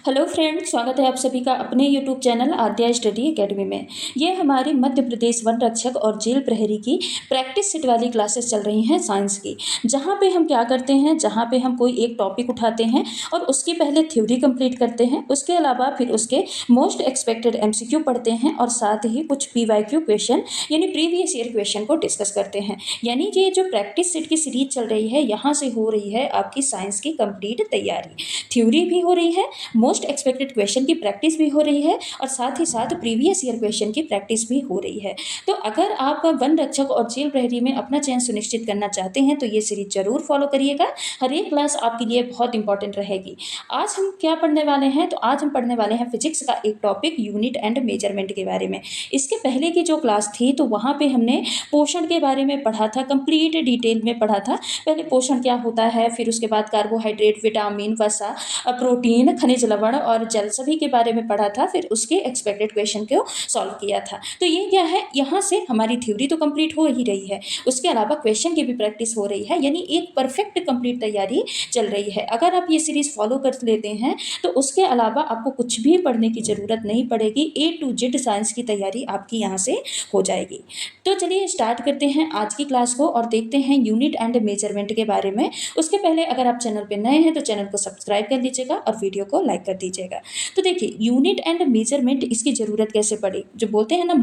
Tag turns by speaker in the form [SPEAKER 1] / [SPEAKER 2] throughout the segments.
[SPEAKER 1] Hello friends, स्वागत है आप सभी का अपने यूट्यूब चैनल आद्या स्टडी एकेडमी में। ये हमारी मध्य प्रदेश वन रक्षक और जेल प्रहरी की प्रैक्टिस सेट वाली क्लासेस चल रही हैं साइंस की, जहाँ पे हम क्या करते हैं, जहाँ पे हम कोई एक टॉपिक उठाते हैं और उसकी पहले थ्योरी कंप्लीट करते हैं। उसके अलावा फिर उसके मोस्ट एक्सपेक्टेड एमसीक्यू पढ़ते हैं और साथ ही कुछ पीवाईक्यू क्वेश्चन यानी प्रीवियस ईयर क्वेश्चन को डिस्कस करते हैं। यानी ये जो प्रैक्टिस सेट की सीरीज चल रही है, यहाँ से हो रही है आपकी साइंस की कंप्लीट तैयारी। थ्योरी भी हो रही है, मोस्ट एक्सपेक्टेड क्वेश्चन की प्रैक्टिस भी हो रही है और साथ ही साथ प्रीवियस ईयर क्वेश्चन की प्रैक्टिस भी हो रही है। तो अगर आप वन रक्षक और जेल प्रहरी में अपना चयन सुनिश्चित करना चाहते हैं तो ये सीरीज जरूर फॉलो करिएगा। हर एक क्लास आपके लिए बहुत इंपॉर्टेंट रहेगी। आज हम क्या पढ़ने वाले हैं, तो आज हम पढ़ने वाले हैं फिजिक्स का एक टॉपिक यूनिट एंड मेजरमेंट के बारे में। इसके पहले की जो क्लास थी तो वहाँ पे हमने पोषण के बारे में पढ़ा था, कंप्लीट डिटेल में पढ़ा था। पहले पोषण क्या होता है, फिर उसके बाद कार्बोहाइड्रेट, विटामिन, वसा, प्रोटीन, खनिज लवण और जल सभी के बारे में पढ़ा था। फिर उसके एक्सपेक्टेड क्वेश्चन को सॉल्व किया था। तो ये क्या है, यहाँ से हमारी थ्योरी तो कंप्लीट हो ही रही है, उसके अलावा क्वेश्चन की भी प्रैक्टिस हो रही है, यानी एक परफेक्ट कंप्लीट तैयारी चल रही है। अगर आप ये सीरीज फॉलो कर लेते हैं तो उसके अलावा आपको कुछ भी पढ़ने की ज़रूरत नहीं पड़ेगी। A to Z साइंस की तैयारी आपकी यहाँ से हो जाएगी। तो चलिए स्टार्ट करते हैं आज की क्लास को और देखते हैं यूनिट एंड मेजरमेंट के बारे में। उसके पहले अगर आप चैनल पर नए हैं तो चैनल को सब्सक्राइब कर लीजिएगा और वीडियो को लाइक कर दीजिएगा। तो देखिए, यूनिट एंड मेजरमेंट इसकी ज़रूरत कैसे पड़ी, जो बोलते हैं ना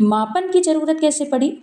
[SPEAKER 1] मापन की ज़रूरत कैसे पड़ी।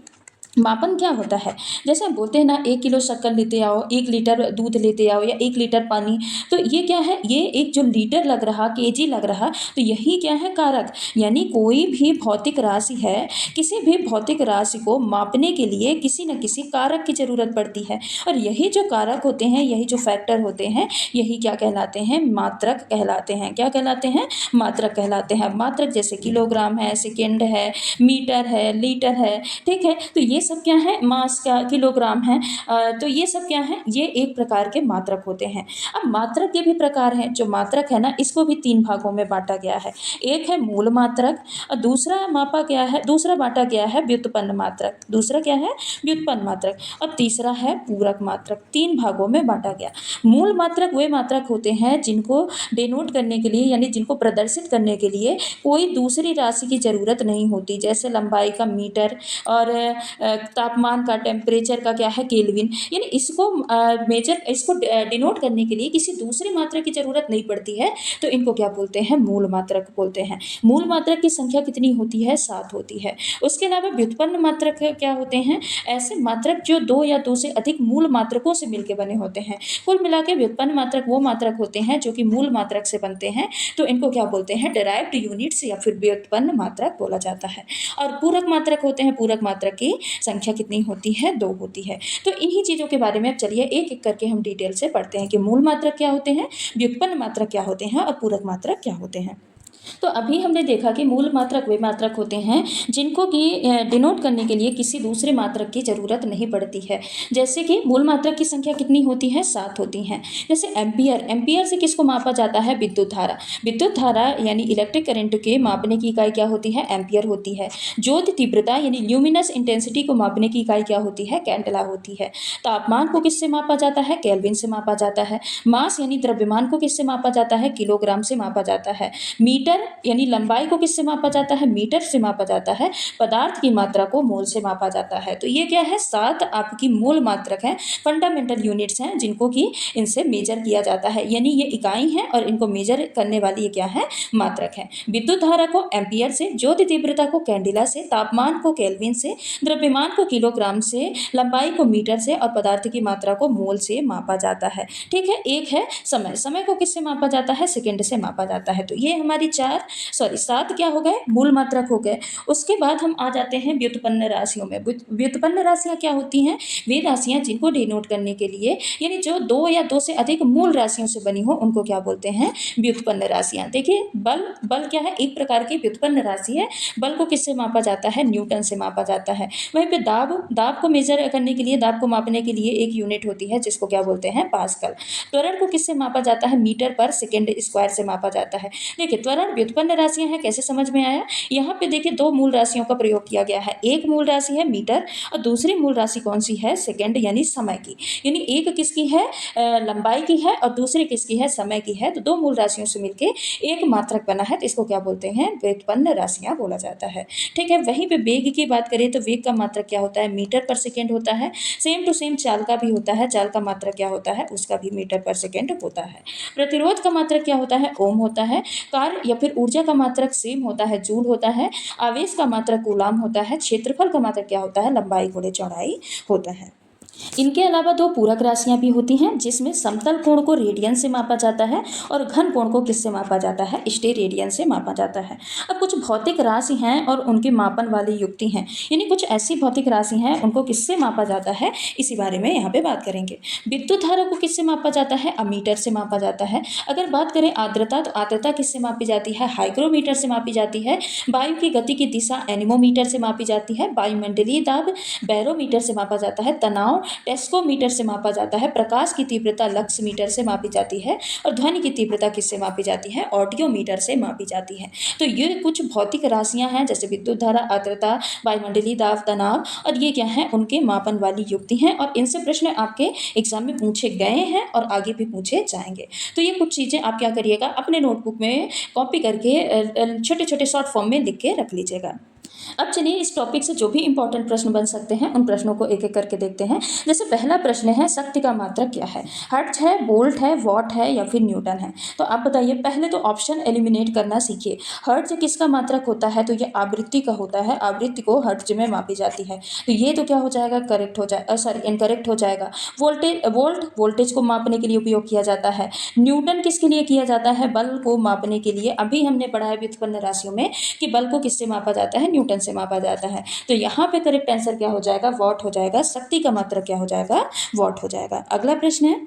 [SPEAKER 1] मापन क्या होता है, जैसे हम बोलते हैं ना 1 किलो शक्कर लेते आओ, 1 लीटर दूध लेते आओ या 1 लीटर पानी। तो ये क्या है, ये एक जो लीटर लग रहा, केजी लग रहा, तो यही क्या है, कारक। यानी कोई भी भौतिक राशि है, किसी भी भौतिक राशि को मापने के लिए किसी न किसी कारक की ज़रूरत पड़ती है। और यही जो कारक होते हैं, यही जो फैक्टर होते हैं, यही क्या कहलाते हैं, मात्रक कहलाते हैं। क्या कहलाते हैं, मात्रक कहलाते हैं। मात्रक जैसे किलोग्राम है, सेकेंड है, मीटर है, लीटर है, ठीक है। तो ये सब क्या है, मास का किलोग्राम है। तो ये सब क्या है, ये एक प्रकार के मात्रक होते हैं। अब मात्रक के भी प्रकार हैं। जो मात्रक है ना, इसको भी 3 भागों में बांटा गया है। एक है मूल मात्रक और दूसरा बांटा गया है व्युत्पन्न मात्रक। दूसरा क्या है, व्युत्पन्न मात्रक। और तीसरा है पूरक मात्रक। 3 भागों में बांटा गया। मूल मात्रक वे मात्रक होते हैं जिनको डिनोट करने के लिए यानी जिनको प्रदर्शित करने के लिए कोई दूसरी राशि की जरूरत नहीं होती, जैसे लंबाई का मीटर और तापमान का, टेम्परेचर का क्या है, केल्विन। यानी इसको डिनोट करने के लिए किसी दूसरी मात्रा की जरूरत नहीं पड़ती है। तो इनको क्या बोलते हैं, मूल मात्रक बोलते हैं। मूल मात्रक की संख्या कितनी होती है, 7 होती है। उसके अलावा व्युत्पन्न मात्रक क्या होते हैं, ऐसे मात्रक जो 2 या 2 से अधिक मूल मात्रकों से मिलकर बने होते हैं। कुल मिला के व्युत्पन्न मात्रक वो मात्रक होते हैं जो कि मूल मात्रक से बनते हैं। तो इनको क्या बोलते हैं, डिराइव्ड यूनिट्स या फिर व्युत्पन्न मात्रक बोला जाता है। और पूरक मात्रक होते हैं, पूरक मात्रक की संख्या कितनी होती है, 2 होती है। तो इन्हीं चीज़ों के बारे में अब चलिए एक एक करके हम डिटेल से पढ़ते हैं कि मूल मात्रक क्या होते हैं, व्युत्पन्न मात्रक क्या होते हैं और पूरक मात्रक क्या होते हैं। तो अभी हमने देखा कि मूल मात्रक वे मात्रक होते हैं जिनको कि डिनोट करने के लिए किसी दूसरे मात्रक की ज़रूरत नहीं पड़ती है। जैसे कि मूल मात्रक की संख्या कितनी होती है, 7 होती हैं। जैसे एम्पियर से किसको मापा जाता है, विद्युत धारा। विद्युत धारा यानी इलेक्ट्रिक करंट के मापने की इकाई क्या होती है, एम्पियर होती है। ज्योति तीव्रता यानी ल्यूमिनस इंटेंसिटी को मापने की इकाई क्या होती है, कैंडेला होती है। तापमान को किससे मापा जाता है, केल्विन से मापा जाता है। मास यानी द्रव्यमान को किससे मापा जाता है, किलोग्राम से मापा जाता है। मीटर यानी लंबाई को किससे मापा जाता है, मीटर से मापा जाता है। पदार्थ की मात्रा को मोल से मापा जाता है। तो ये क्या है, 7 आपकी मूल मात्रक हैं, फंडामेंटल यूनिट्स हैं जिनको कि इनसे मेजर किया जाता है। यानी ये इकाई हैं और इनको मेजर करने वाली ये क्या है, मात्रक है। विद्युत धारा को एम्पियर से, ज्योति तीव्रता को कैंडिला से, तापमान को केल्विन से, द्रव्यमान को किलोग्राम से, लंबाई को मीटर से और पदार्थ की मात्रा को मोल से मापा जाता है। ठीक है। एक है समय को किससे मापा जाता है, सेकेंड से मापा जाता है। तो ये हमारी 7 क्या हो गए, मूल मात्रक हो गए। उसके बाद हम आ जाते हैं व्युत्पन्न राशियों में। व्युत्पन्न राशियां क्या होती हैं, वे राशियां जिनको डिनोट करने के लिए यानी जो 2 या 2 से अधिक मूल राशियों से बनी हो उनको क्या बोलते हैं, व्युत्पन्न राशियां। देखिए, बल क्या है, एक प्रकार की व्युत्पन्न राशि है। बल को किससे मापा जाता है, न्यूटन से मापा जाता है। वहीं पे दाब को मेजर करने के लिए, दाब को मापने के लिए एक यूनिट होती है जिसको क्या बोलते हैं, पास्कल। त्वरण को किससे मापा जाता है, मीटर पर सेकेंड स्क्वायर से मापा जाता है। देखिए, त्वरण त्वरण व्युत्पन्न राशियां हैं, कैसे समझ में आया? यहाँ पे देखिए दो मूल राशियों का प्रयोग किया गया है। एक मूल राशि है मीटर और दूसरी मूल राशि कौन सी है? सेकंड यानी समय की। यानी एक किसकी है? लंबाई की है और दूसरी किसकी है? समय की है। तो दो मूल राशियों से मिलकर एक मात्रक बना है, तो इसको क्या बोलते हैं? व्युत्पन्न राशियां बोला जाता है। ठीक है, वहीं पे वेग की बात करें तो वेग का मात्रक क्या होता है? मीटर पर सेकेंड होता है। सेम टू सेम चाल का भी होता है, चाल का मात्रक क्या होता है? उसका भी मीटर पर सेकेंड होता है। प्रतिरोध का मात्रक क्या होता है? ओम होता है। कार्य या फिर ऊर्जा का मात्रक सेम होता है, जूल होता है। आवेश का मात्रक कूलाम होता है। क्षेत्रफल का मात्रक क्या होता है? लंबाई गुणे चौड़ाई होता है। इनके अलावा दो पूरक राशियां भी होती हैं, जिसमें समतल कोण को रेडियन से मापा जाता है और घन कोण को किससे मापा जाता है? स्टेरेडियन से मापा जाता है। अब कुछ भौतिक राशि हैं और उनके मापन वाली युक्ति हैं, यानी कुछ ऐसी भौतिक राशि हैं उनको किससे मापा जाता है, इसी बारे में यहाँ पे बात करेंगे। विद्युत धारा को किससे मापा जाता है? अमीटर से मापा जाता है। अगर बात करें आर्द्रता, तो आर्द्रता किससे मापी जाती है? हाइग्रोमीटर से मापी जाती है। वायु की गति की दिशा एनीमोमीटर से मापी जाती है। वायुमंडलीय दाब बैरोमीटर से मापा जाता है। तनाव टेस्कोमीटर से मापा जाता है। प्रकाश की तीव्रता लक्स मीटर से मापी जाती है और ध्वनि की तीव्रता किससे मापी जाती है? ऑडियोमीटर से मापी जाती है। तो ये कुछ भौतिक राशियां हैं, जैसे विद्युत धारा, आर्द्रता, वायुमंडलीय दाब, तनाव, और ये क्या है? उनके मापन वाली युक्ति हैं और इनसे प्रश्न आपके एग्जाम में पूछे गए हैं और आगे भी पूछे जाएंगे। तो ये कुछ चीज़ें आप क्या करिएगा, अपने नोटबुक में कॉपी करके छोटे छोटे शॉर्ट फॉर्म में लिख के रख लीजिएगा। अब चलिए इस टॉपिक से जो भी इंपॉर्टेंट प्रश्न बन सकते हैं उन प्रश्नों को एक एक करके देखते हैं। जैसे पहला प्रश्न है, शक्ति का मात्रक क्या है? हर्ट्ज है, वोल्ट है, वॉट है या फिर न्यूटन है? तो आप बताइए। पहले तो ऑप्शन एलिमिनेट करना सीखिए। हर्ट्ज किसका मात्रक होता है? तो ये आवृत्ति का होता है, आवृत्ति को हर्ट्ज में मापी जाती है। तो ये तो क्या हो जाएगा? करेक्ट हो जाए, सॉरी इनकरेक्ट हो जाएगा। वोल्टेज को मापने के लिए उपयोग किया जाता है। न्यूटन किसके लिए किया जाता है? बल को मापने के लिए। अभी हमने पढ़ा है व्युत्पन्न राशियों में कि बल को किससे मापा जाता है? न्यूटन से मापा जाता है। तो यहाँ पे करेक्ट आंसर क्या हो जाएगा? वॉट हो जाएगा। शक्ति का मात्रक क्या हो जाएगा? वॉट हो जाएगा। अगला प्रश्न है,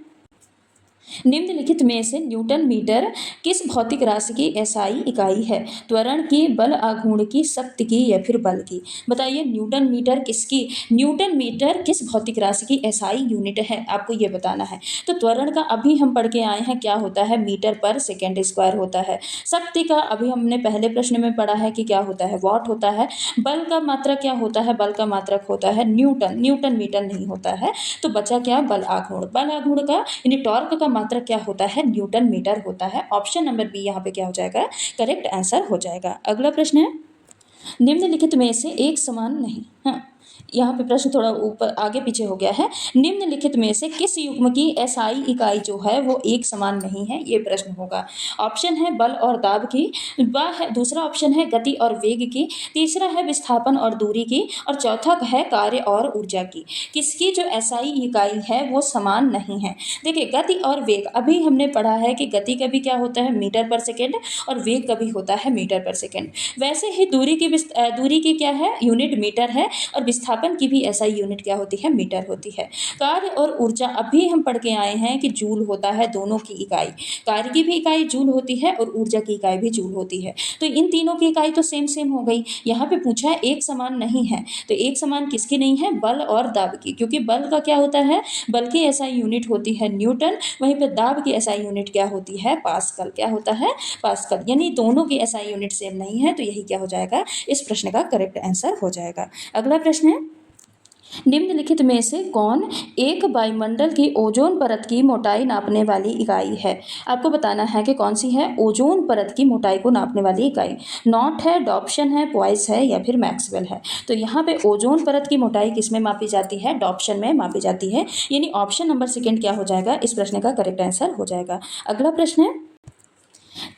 [SPEAKER 1] निम्नलिखित में से न्यूटन मीटर किस भौतिक राशि की एसआई इकाई है? त्वरण की, बल आघूर्ण की, शक्ति की या फिर बल की? बताइए न्यूटन मीटर किसकी, न्यूटन मीटर किस भौतिक राशि की एसआई यूनिट है? आपको ये बताना है। तो त्वरण का अभी हम पढ़ के आए हैं, क्या होता है? मीटर पर सेकेंड स्क्वायर होता है। शक्ति का अभी हमने पहले प्रश्न में पढ़ा है कि क्या होता है? वॉट होता है। बल का मात्रक क्या होता है? बल का मात्रक होता है न्यूटन, न्यूटन मीटर नहीं होता है। तो बचा क्या? बल आघूर्ण। बल आघूर्ण का यानी टॉर्क का मात्रक क्या होता है? न्यूटन मीटर होता है। ऑप्शन नंबर बी यहाँ पे क्या हो जाएगा? करेक्ट आंसर हो जाएगा। अगला प्रश्न है, निम्नलिखित में से एक समान नहीं, हाँ यहाँ पे प्रश्न थोड़ा ऊपर आगे पीछे हो गया है। निम्नलिखित में से किस युग्म की एसआई इकाई जो है वो एक समान नहीं है? ये प्रश्न होगा। ऑप्शन है बल और दाब की, दूसरा ऑप्शन है गति और वेग की, तीसरा है विस्थापन और दूरी की, और चौथा है कार्य और ऊर्जा की। किसकी जो एसआई इकाई है वो समान नहीं है? देखिए गति और वेग, अभी हमने पढ़ा है कि गति का भी क्या होता है? मीटर पर सेकेंड, और वेग का भी होता है मीटर पर सेकेंड। वैसे ही दूरी की क्या है? यूनिट मीटर है, और विस्थापन की भी एसआई यूनिट क्या होती है? मीटर होती है। कार्य और ऊर्जा अभी हम पढ़ के आए हैं कि जूल होता है, दोनों की इकाई, कार्य की भी इकाई जूल होती है और ऊर्जा की इकाई भी जूल होती है। तो इन तीनों की इकाई तो सेम सेम हो गई। यहाँ पे पूछा है एक समान नहीं है, तो एक समान किसकी नहीं है? बल और दाब की, क्योंकि बल का क्या होता है? बल की एसआई यूनिट होती है न्यूटन, वहीं पर दाब की एसआई यूनिट क्या होती है? पास्कल। क्या होता है? पास्कल। यानी दोनों की एसआई यूनिट सेम नहीं है, तो यही क्या हो जाएगा? इस प्रश्न का करेक्ट आंसर हो जाएगा। अगला प्रश्न है, निम्नलिखित में से कौन एक वायुमंडल की ओजोन परत की मोटाई नापने वाली इकाई है? आपको बताना है कि कौन सी है ओजोन परत की मोटाई को नापने वाली इकाई। नॉट है, डॉप्शन है, पॉइस है या फिर मैक्सवेल है? तो यहाँ पे ओजोन परत की मोटाई किस में मापी जाती है? डॉप्शन में मापी जाती है। यानी ऑप्शन नंबर सेकेंड क्या हो जाएगा? इस प्रश्न का करेक्ट आंसर हो जाएगा। अगला प्रश्न है,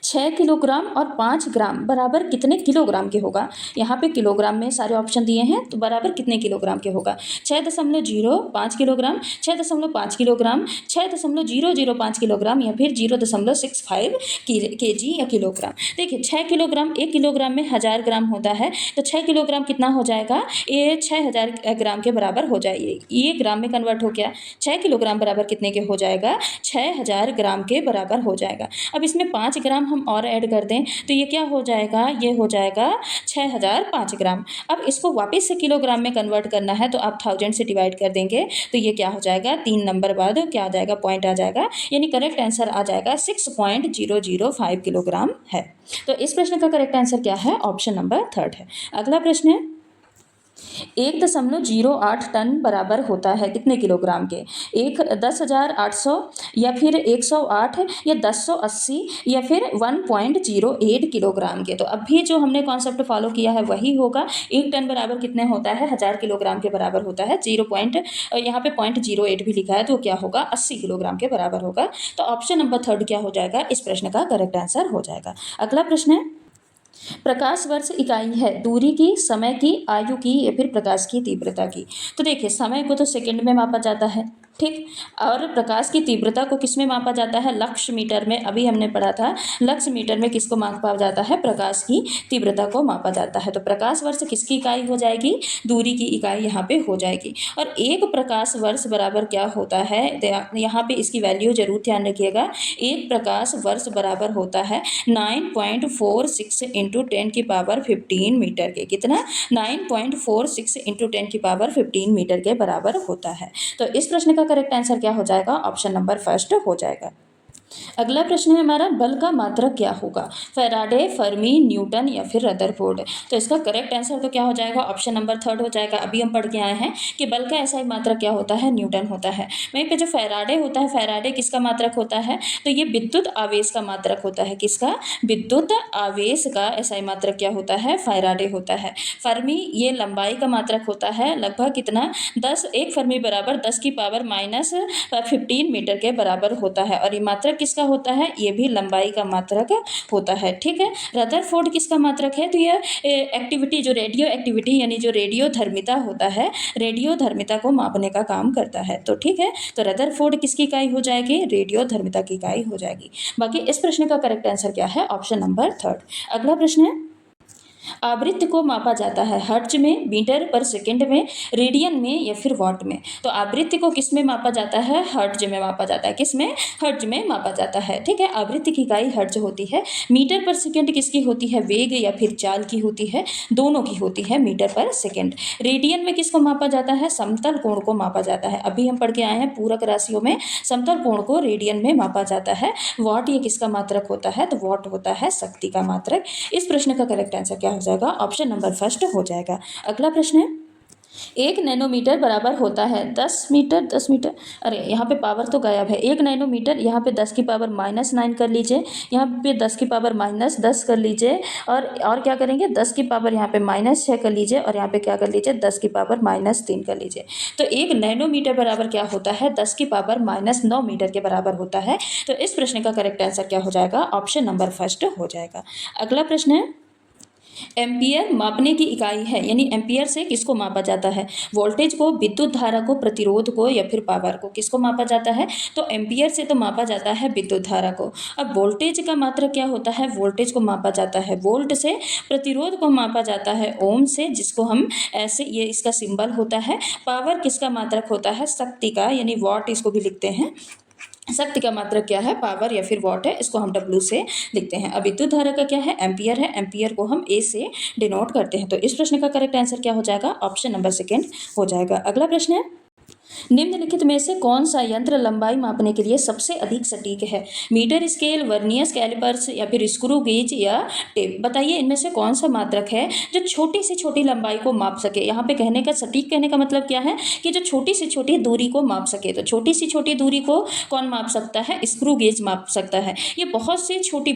[SPEAKER 1] 6 किलोग्राम और 5 ग्राम बराबर कितने किलोग्राम के होगा? यहाँ पे किलोग्राम में सारे ऑप्शन दिए हैं, तो बराबर कितने किलोग्राम के होगा? 6.05 किलोग्राम, 6.5 किलोग्राम, 6.005 किलोग्राम या फिर 0.65 केजी या किलोग्राम। देखिए 6 किलोग्राम, 1 किलोग्राम में 1000 ग्राम होता है, तो 6 किलोग्राम कितना हो जाएगा? ये 6000 ग्राम के बराबर हो जाएगी। ये ग्राम में कन्वर्ट हो गया। 6 किलोग्राम बराबर कितने के हो जाएगा? 6000 ग्राम के बराबर हो जाएगा। अब इसमें 5 ग्राम हम हम और ऐड कर दें तो ये क्या हो जाएगा, ये हो जाएगा 6005 ग्राम। अब इसको वापस से किलोग्राम में कन्वर्ट करना है तो आप 1000 से डिवाइड कर देंगे तो ये क्या हो जाएगा, 3 नंबर बाद क्या आ जाएगा, पॉइंट आ जाएगा, यानी करेक्ट आंसर आ जाएगा 6.005 किलोग्राम है। तो इस प्रश्न का करेक्ट आंसर क्या है, ऑप्शन नंबर 3 है। अगला प्रश्न है 1.08 टन बराबर होता है कितने किलोग्राम के, 10,800 या फिर 108 या 1080 या फिर 1.08 किलोग्राम के। तो अभी जो हमने कॉन्सेप्ट फॉलो किया है वही होगा। 1 टन बराबर कितने होता है, 1000 किलोग्राम के बराबर होता है। यहाँ पे 0.08 भी लिखा है तो क्या होगा, 80 किलोग्राम के बराबर होगा। तो ऑप्शन नंबर 3 क्या हो जाएगा, इस प्रश्न का करेक्ट आंसर हो जाएगा। अगला प्रश्न है प्रकाश वर्ष इकाई है दूरी की, समय की, आयु की या फिर प्रकाश की तीव्रता की। तो देखिए समय को तो सेकंड में मापा जाता है, ठीक, और प्रकाश की तीव्रता को किस में मापा जाता है, लक्स मीटर में। अभी हमने पढ़ा था लक्स मीटर में किसको मापा जाता है, प्रकाश की तीव्रता को मापा जाता है। तो प्रकाश वर्ष किसकी इकाई हो जाएगी, दूरी की इकाई यहाँ पे हो जाएगी। और एक प्रकाश वर्ष बराबर क्या होता है, यहाँ पे इसकी वैल्यू जरूर ध्यान रखिएगा। एक प्रकाश वर्ष बराबर होता है 9.46 इंटू 10⁻15 मीटर के। कितना, 9.46 इंटू 10⁻15 मीटर के बराबर होता है। तो इस प्रश्न का करेक्ट आंसर क्या हो जाएगा, ऑप्शन नंबर 1 हो जाएगा। अगला प्रश्न है हमारा बल का मात्रक क्या होगा, फैराडे, फर्मी, न्यूटन या फिर रदरफोर्ड। तो इसका करेक्ट आंसर तो क्या हो जाएगा, ऑप्शन नंबर 3 हो जाएगा। अभी हम पढ़ के आए हैं कि बल का ऐसा मात्रक क्या होता है, न्यूटन होता है। वहीं पे जो फैराडे होता है, फैराडे किसका मात्रक होता है, तो ये विद्युत आवेश का मात्रक होता है। किसका, विद्युत आवेश का SI मात्रक क्या होता है, फैराडे होता है। फर्मी ये लंबाई का मात्रक होता है, लगभग कितना, 1 फर्मी बराबर 10⁻⁻15 मीटर के बराबर होता है। और ये मात्रक किसका होता है, ये भी लंबाई का मात्रक होता है, ठीक है। रदरफोर्ड किसका मात्रक है, तो यह एक्टिविटी, जो रेडियो एक्टिविटी यानी जो रेडियो धर्मिता होता है, रेडियो धर्मिता को मापने का काम करता है। तो ठीक है, तो रदरफोर्ड किसकी इकाई हो जाएगी, रेडियो धर्मिता की इकाई हो जाएगी। बाकी इस प्रश्न का करेक्ट आंसर क्या है, ऑप्शन नंबर 3। अगला प्रश्न है आवृत्ति को मापा जाता है हर्ट्ज में, मीटर पर सेकंड में, रेडियन में या फिर वॉट में। तो आवृत्ति को किस में मापा जाता है, हर्ट्ज में मापा जाता है। किस में, हर्ट्ज में मापा जाता है, ठीक है। आवृत्ति की इकाई हर्ट्ज होती है। मीटर पर सेकंड किसकी होती है, वेग या फिर चाल की होती है, दोनों की होती है मीटर पर सेकंड। रेडियन में किसको मापा जाता है, समतल कोण को मापा जाता है। अभी हम पढ़ के आए हैं पूरक राशियों में समतल कोण को रेडियन में मापा जाता है। वॉट ये किसका मात्रक होता है, तो वॉट होता है शक्ति का मात्रक। इस प्रश्न का करेक्ट आंसर क्या हो जाएगा, ऑप्शन नंबर 1 हो जाएगा। अगला प्रश्न है 1 नैनोमीटर बराबर होता है 10 मीटर, 10 मीटर, अरे यहाँ पे पावर तो गायब है। 1 नैनोमीटर, यहाँ पे 10⁻⁻9 कर लीजिए, यहाँ पे 10⁻−10 कर लीजिए, और क्या करेंगे, 10 की पावर यहाँ पे -6 कर लीजिए, और यहाँ पे क्या कर लीजिए, 10⁻−3 कर लीजिए। तो 1 नैनोमीटर बराबर क्या होता है, 10⁻9 मीटर के बराबर होता है। तो इस प्रश्न का करेक्ट आंसर क्या हो जाएगा, ऑप्शन नंबर 1 हो जाएगा। अगला प्रश्न है एम्पियर मापने की इकाई है, यानी एम्पियर से किसको मापा जाता है, वोल्टेज को, विद्युत धारा को, प्रतिरोध को या फिर पावर को, किसको मापा जाता है, तो एम्पियर से तो मापा जाता है विद्युत धारा को। अब वोल्टेज का मात्रक क्या होता है, वोल्टेज को मापा जाता है वोल्ट से, प्रतिरोध को मापा जाता है ओम से, जिसको हम ऐसे, ये इसका सिंबल होता है। पावर किसका मात्रक होता है, शक्ति का, यानी वॉट इसको भी लिखते हैं। शक्ति का मात्रक क्या है, पावर या फिर वॉट है, इसको हम W से लिखते हैं। अब विद्युत धारा का क्या है, एम्पियर है, एम्पियर को हम A से डिनोट करते हैं। तो इस प्रश्न का करेक्ट आंसर क्या हो जाएगा, ऑप्शन नंबर 2 हो जाएगा। अगला प्रश्न है निम्नलिखित में से कौन सा यंत्र लंबाई मापने के लिए सबसे अधिक सटीक है, मीटर स्केल, वर्नियर कैलिपर्स या फिर स्क्रू गेज या टेप। बताइए इनमें से कौन सा मात्रक है जो छोटी से छोटी लंबाई को माप सके। यहाँ पे कहने का, सटीक कहने का मतलब क्या है कि जो छोटी से छोटी दूरी को माप सके। तो छोटी सी छोटी दूरी को कौन माप सकता है, स्क्रू गेज माप सकता है। ये बहुत छोटी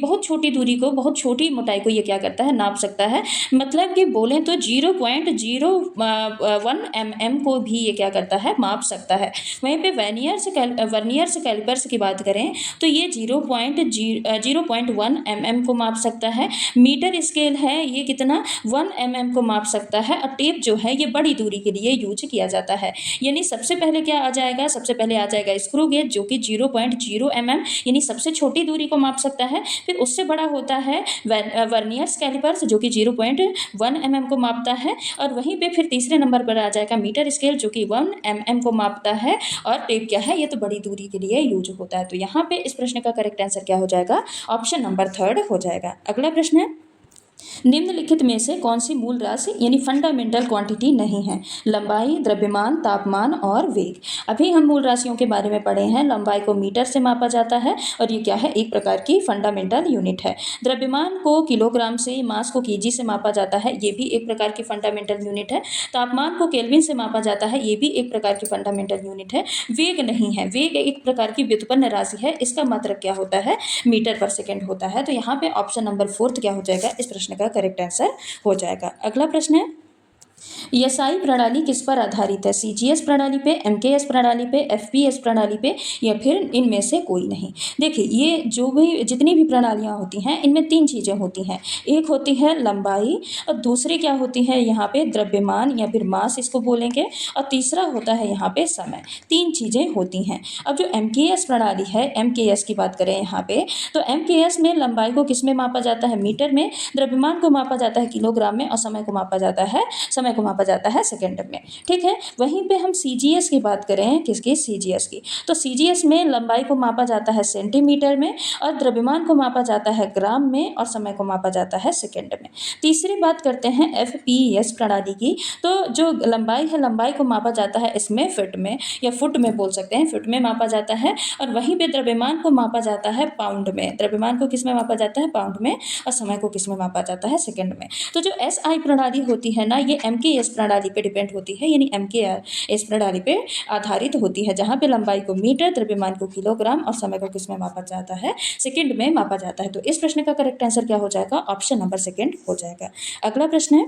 [SPEAKER 1] दूरी को, बहुत छोटी मोटाई को ये क्या करता है, नाप सकता है। मतलब कि बोलें तो 0.01 mm को भी ये क्या करता है, माप सकता है। वहीं पे वर्नियर से कैलिपर्स की बात करें तो ये 0.1 mm को माप सकता है। मीटर स्केल है, ये कितना, 1 mm को माप सकता है। और टेप जो है ये बड़ी दूरी के लिए यूज किया जाता है। यानी सबसे पहले क्या आ जाएगा, सबसे पहले आ जाएगा स्क्रू गेज जो कि 0.0 mm यानी सबसे छोटी दूरी को माप सकता है। फिर उससे बड़ा होता है वर्नियर कैलिपर्स जो कि 0.1 mm को मापता है। और वहीं पे फिर तीसरे नंबर पर आ जाएगा मीटर स्केल जो कि 1 mm को मापता है और टेप क्या है, ये तो बड़ी दूरी के लिए यूज होता है। तो यहाँ पे इस प्रश्न का करेक्ट आंसर क्या हो जाएगा, ऑप्शन नंबर 3 हो जाएगा। अगला प्रश्न है, निम्नलिखित में से कौन सी मूल राशि यानी फंडामेंटल क्वांटिटी नहीं है, लंबाई, द्रव्यमान, तापमान और वेग। अभी हम मूल राशियों के बारे में पढ़े हैं। लंबाई को मीटर से मापा जाता है और ये क्या है, एक प्रकार की फंडामेंटल यूनिट है। द्रव्यमान को किलोग्राम से, मास को केजी से मापा जाता है, ये भी एक प्रकार की फंडामेंटल यूनिट है। तापमान को केल्विन से मापा जाता है, ये भी एक प्रकार की फंडामेंटल यूनिट है। वेग नहीं है, वेग एक प्रकार की व्युत्पन्न राशि है, इसका मात्रक क्या होता है, मीटर पर सेकेंड होता है। तो यहाँ पे ऑप्शन नंबर 4 क्या हो जाएगा, इस प्रश्न का करेक्ट आंसर हो जाएगा। अगला प्रश्न है, एसआई प्रणाली किस पर आधारित है, सीजीएस प्रणाली पे, एमकेएस प्रणाली पे, एफपीएस प्रणाली पे, या फिर इनमें से कोई नहीं। देखिए, ये जो भी जितनी भी प्रणालियाँ होती हैं इनमें 3 चीज़ें होती हैं। एक होती है लंबाई, और दूसरी क्या होती है यहाँ पे, द्रव्यमान या फिर मास इसको बोलेंगे, और तीसरा होता है यहाँ पे समय। 3 चीज़ें होती हैं। अब जो एमकेएस प्रणाली है, एमकेएस की बात करें यहाँ पे, तो एमकेएस में लंबाई को किस में मापा जाता है, मीटर में, द्रव्यमान को मापा जाता है किलोग्राम में, और समय को मापा जाता है सेकंड में। ठीक है, वहीं पे हम सीजीएस की बात करें, किसकी, सीजीएस की, तो सीजीएस में लंबाई को मापा जाता है सेंटीमीटर में, और द्रव्यमान को मापा जाता है ग्राम में, और समय को मापा जाता है सेकंड में। तीसरी बात करते हैं एफपीएस प्रणाली की, तो जो लंबाई है, लंबाई को मापा जाता है इसमें फीट में, या फुट में बोल सकते हैं, फीट में मापा जाता है, और वहीं पे द्रव्यमान को मापा जाता है पाउंड में। द्रव्यमान को किस में मापा जाता है, पाउंड में, और समय को किस में मापा जाता है, सेकंड में। तो जो एसआई प्रणाली होती है ना, ये एमकेएस प्रणाली पे डिपेंड होती है, यानी एमकेएस प्रणाली पे आधारित होती है, जहाँ पे लंबाई को मीटर, द्रव्यमान को किलोग्राम, और समय को किस में मापा जाता है, सेकंड में मापा जाता है। तो इस प्रश्न का करेक्ट आंसर क्या हो जाएगा, ऑप्शन नंबर 2 हो जाएगा। अगला प्रश्न है,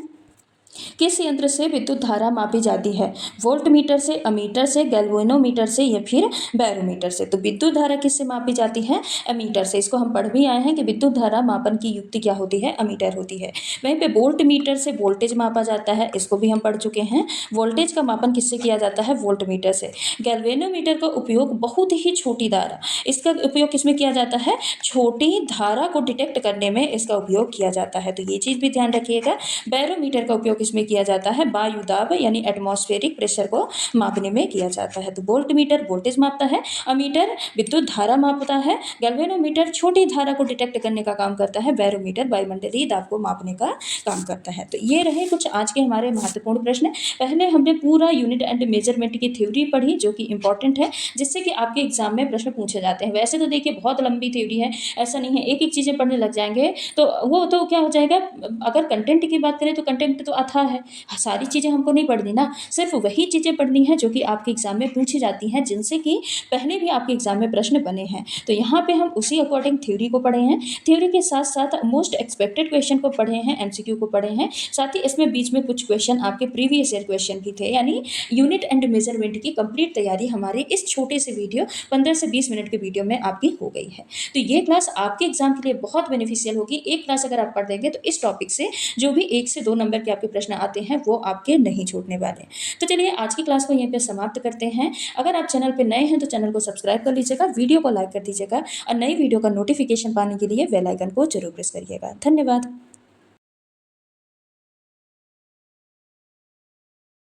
[SPEAKER 1] किस यंत्र से विद्युत धारा मापी जाती है, वोल्ट मीटर से, अमीटर से, गैल्वेनोमीटर से, या फिर बैरोमीटर से। तो विद्युत धारा किससे मापी जाती है, अमीटर से। इसको हम पढ़ भी आए हैं कि विद्युत धारा मापन की युक्ति क्या होती है, अमीटर होती है। वहीं पे वोल्ट मीटर से वोल्टेज मापा जाता है, इसको भी हम पढ़ चुके हैं। वोल्टेज का मापन किससे किया जाता है, वोल्ट मीटर से। गैल्वेनोमीटर का उपयोग बहुत ही छोटी धारा, इसका उपयोग किसमें किया जाता है, छोटी धारा को डिटेक्ट करने में इसका उपयोग किया जाता है। तो ये चीज़ भी ध्यान रखिएगा। बैरोमीटर का उपयोग इसमें किया जाता है, वायु दाब यानी एटमॉस्फेरिक प्रेशर को मापने में किया जाता है। तो वोल्ट मीटर वोल्टेज मापता है, अमीटर विद्युत धारा मापता है, गैल्वेनोमीटर छोटी धारा को डिटेक्ट करने का काम करता है, बैरोमीटर वायुमंडलीय दाब को मापने का काम करता है। तो ये रहे कुछ आज के हमारे महत्वपूर्ण प्रश्न। पहले हमने पूरा यूनिट एंड मेजरमेंट की थ्योरी पढ़ी, जो कि इंपॉर्टेंट है, जिससे कि आपके एग्जाम में प्रश्न पूछे जाते हैं। वैसे तो देखिए बहुत लंबी थ्योरी है, ऐसा नहीं है, एक एक चीज़ें पढ़ने लग जाएंगे तो वो तो क्या हो जाएगा। अगर कंटेंट की बात करें तो कंटेंट तो अथाह है, सारी चीज़ें हमको नहीं पढ़नी ना, सिर्फ वही चीज़ें पढ़नी है जो कि आपके एग्जाम में पूछी जाती हैं, जिनसे कि पहले भी आपके एग्जाम में प्रश्न बने हैं। तो यहाँ पे हम उसी अकॉर्डिंग थ्योरी को पढ़े हैं, थ्योरी के साथ साथ मोस्ट एक्सपेक्टेड क्वेश्चन को पढ़े हैं, एमसीक्यू को पढ़े हैं, साथ ही इसमें बीच में कुछ क्वेश्चन आपके प्रीवियस ईयर क्वेश्चन भी थे। यानी यूनिट एंड मेजरमेंट की कंप्लीट तैयारी हमारे इस छोटे से वीडियो 15 से 20 मिनट के वीडियो में आपकी हो गई है। तो ये क्लास आपके एग्जाम के लिए बहुत बेनिफिशियल होगी। एक क्लास अगर आप पढ़ देंगे तो इस टॉपिक से जो भी 1 से 2 नंबर के आपके प्रश्न आते हैं वो आपके नहीं छूटने वाले। तो चलिए आज की क्लास को यहीं पे समाप्त करते हैं। अगर आप चैनल पे नए हैं तो चैनल को सब्सक्राइब कर लीजिएगा, वीडियो को लाइक कर दीजिएगा, और नई वीडियो का नोटिफिकेशन पाने के लिए बेल आइकन को जरूर प्रेस करिएगा। धन्यवाद।